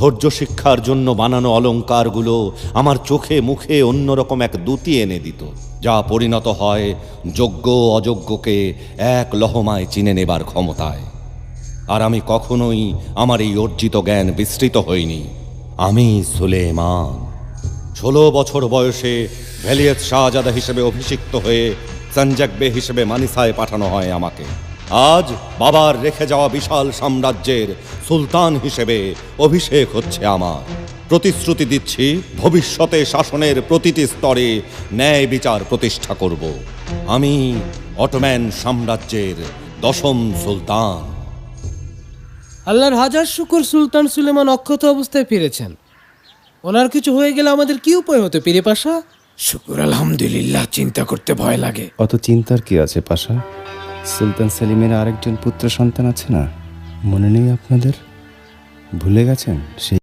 ধৈর্য শিক্ষার জন্য বানানো অলঙ্কারগুলো আমার চোখে মুখে অন্যরকম এক দ্যুতি এনে দিত, যা পরিণত হয় যোগ্য অযোগ্যকে এক লহমায় চিনে নেবার ক্ষমতায়। আর আমি কখনোই আমার এই অর্জিত জ্ঞান বিস্তৃত হইনি। আমি সুলেমান 16 বছর বয়সে ভ্যালিয়েত শাহজাদা হিসেবে অভিষিক্ত হয়ে সঞ্জকবে হিসেবে মানিসায় পাঠানো হয় আমাকে। আজ বাবার রেখে যাওয়া বিশাল সাম্রাজ্যের সুলতান হিসেবে অভিষেক হচ্ছে আমার। প্রতিশ্রুতি দিচ্ছি, ভবিষ্যতে শাসনের প্রতিটি স্তরে ন্যায় বিচার প্রতিষ্ঠা করব। আমি অটোম্যান সাম্রাজ্যের 10ম সুলতান। আল্লাহর হাজার শুকর, সুলতান সুলেমান অক্ষত অবস্থায় ফিরেছেন। ওনার কিছু হয়ে গেলে আমাদের কি উপায় হতো পীরে পাশা? শুকুর আলহামদুলিল্লাহ, চিন্তা করতে ভয় লাগে। অত চিন্তার কি আছে পাশা? সুলতান সেলিমের আরেকজন পুত্র সন্তান আছে না, মনে নেই আপনাদের? ভুলে গেছেন? সেই